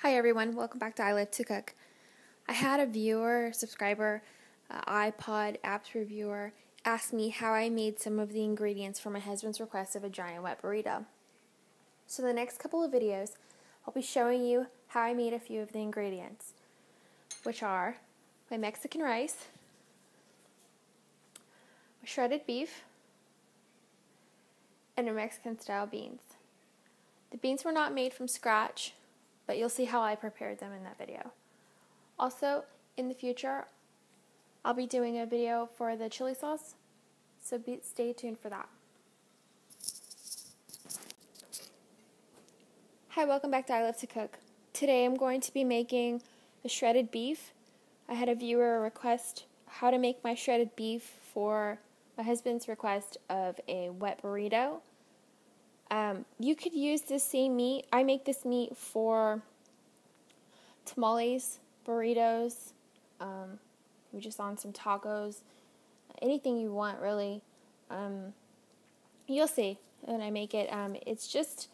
Hi everyone, welcome back to I Live to Cook. I had a viewer, subscriber, iPod apps reviewer ask me how I made some of the ingredients for my husband's request of a giant wet burrito. So the next couple of videos, I'll be showing you how I made a few of the ingredients, which are my Mexican rice, my shredded beef, and my Mexican style beans. The beans were not made from scratch, but you'll see how I prepared them in that video. Also, in the future, I'll be doing a video for the chili sauce, so stay tuned for that. Hi, welcome back to I Love to Cook. Today I'm going to be making the shredded beef. I had a viewer request how to make my shredded beef for my husband's request of a wet burrito. You could use the same meat. I make this meat for tamales, burritos, just on some tacos, anything you want really. You'll see when I make it. It's just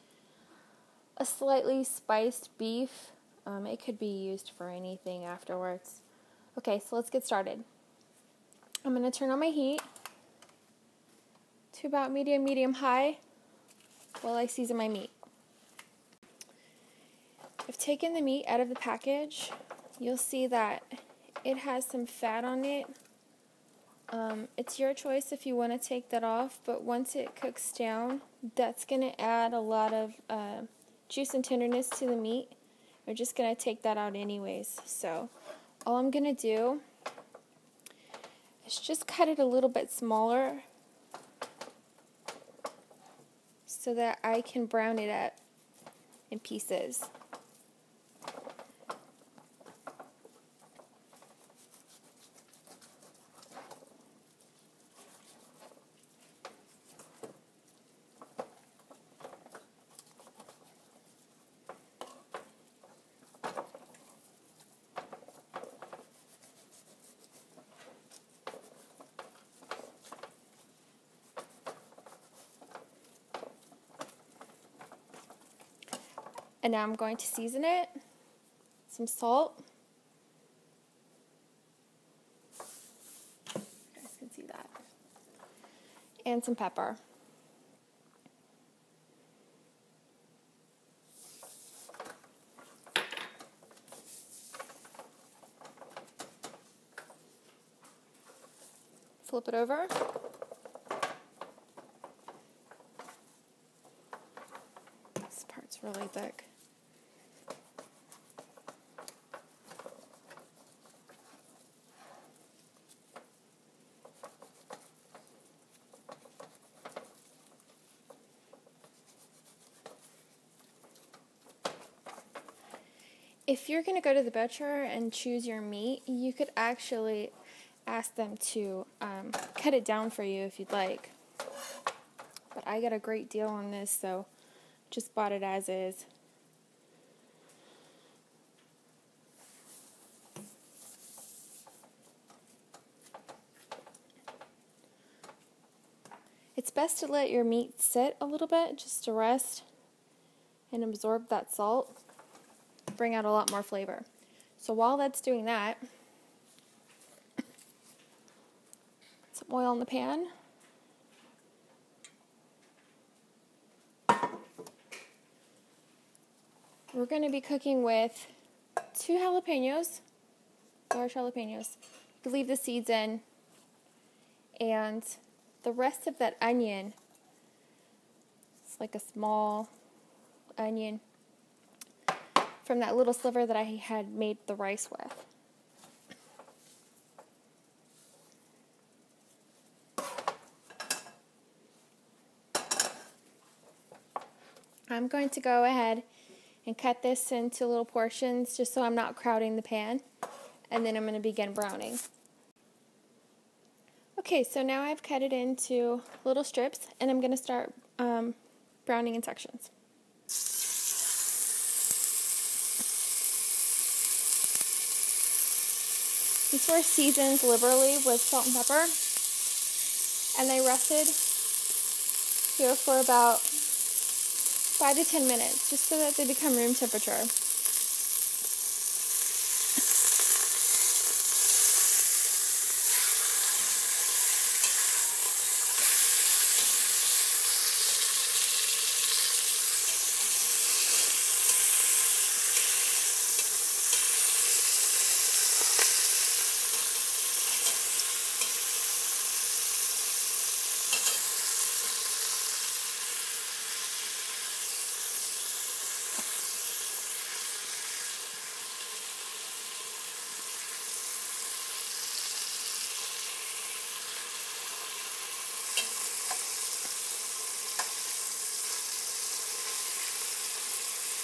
a slightly spiced beef. It could be used for anything afterwards. Okay, so let's get started. I'm going to turn on my heat to about medium-high while I season my meat. I've taken the meat out of the package. You'll see that it has some fat on it. It's your choice if you want to take that off, but once it cooks down, that's going to add a lot of juice and tenderness to the meat. We're just going to take that out anyways. So all I'm going to do is just cut it a little bit smaller so that I can brown it up in pieces. And now I'm going to season it. Some salt. You guys can see that. And some pepper. Flip it over. This part's really thick. If you're going to go to the butcher and choose your meat, you could actually ask them to cut it down for you if you'd like. But I got a great deal on this, so just bought it as is. It's best to let your meat sit a little bit just to rest and absorb that salt. Bring out a lot more flavor. So while that's doing that, some oil in the pan. We're going to be cooking with 2 jalapenos, large jalapenos. You can leave the seeds in, and the rest of that onion, it's like a small onion from that little sliver that I had made the rice with. I'm going to go ahead and cut this into little portions just so I'm not crowding the pan, and then I'm going to begin browning. Okay, so now I've cut it into little strips, and I'm going to start browning in sections. These were seasoned liberally with salt and pepper, and they rested here for about 5 to 10 minutes, just so that they become room temperature.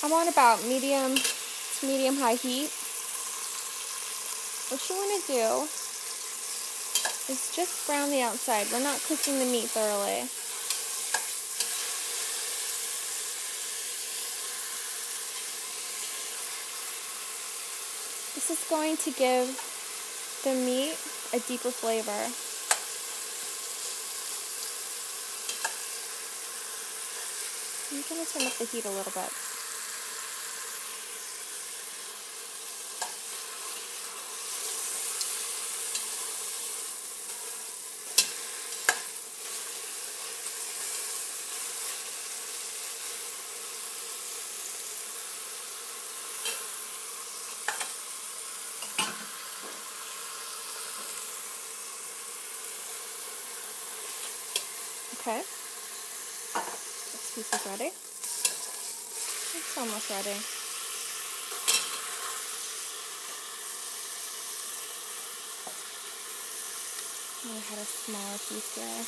I'm on about medium to medium-high heat. What you want to do is just brown the outside. We're not cooking the meat thoroughly. This is going to give the meat a deeper flavor. I'm going to turn up the heat a little bit. Okay, this piece is ready. It's almost ready. I had a smaller piece here.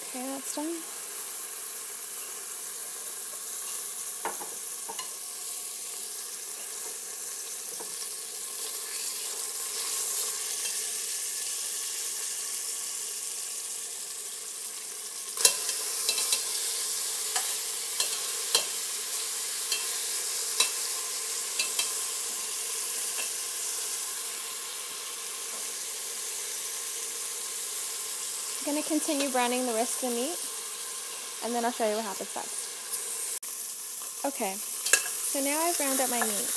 Okay, that's done. I'm going to continue browning the rest of the meat, and then I'll show you what happens next. Okay, so now I've browned up my meat.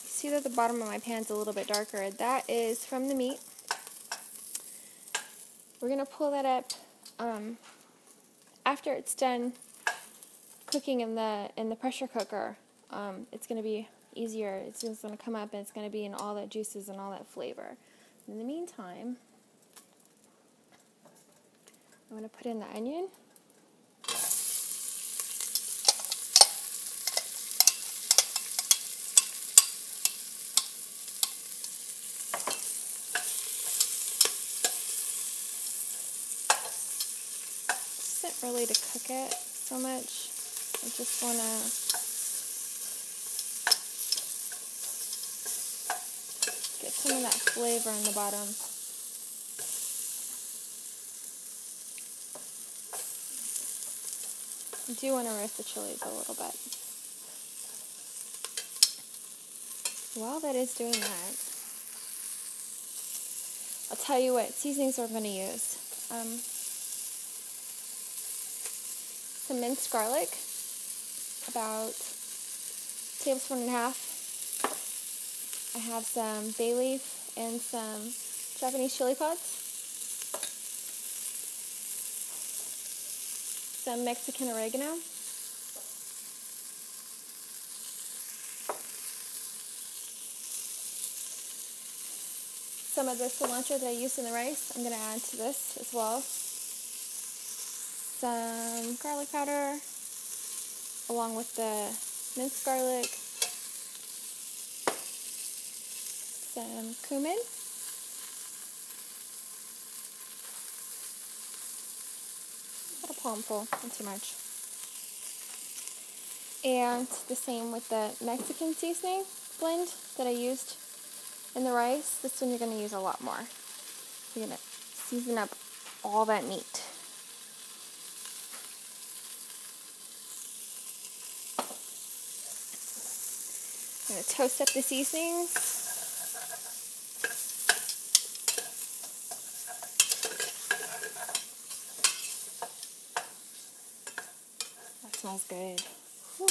You see that the bottom of my pan's a little bit darker. That is from the meat. We're going to pull that up after it's done cooking in the pressure cooker. It's going to be easier. It's just going to come up and it's going to be in all that juices and all that flavor. In the meantime, I'm going to put in the onion. It isn't really to cook it so much. I just want to get some of that flavor in the bottom. I do want to roast the chilies a little bit. While that is doing that, I'll tell you what seasonings we're going to use. Some minced garlic, about a tablespoon and a half. I have some bay leaf and some Japanese chili pods. Some Mexican oregano. Some of the cilantro that I used in the rice, I'm going to add to this as well. Some garlic powder, along with the minced garlic. Some cumin. About a palmful, not too much. And the same with the Mexican seasoning blend that I used in the rice. This one you're going to use a lot more. You're going to season up all that meat. I'm going to toast up the seasonings. That smells good. Whew.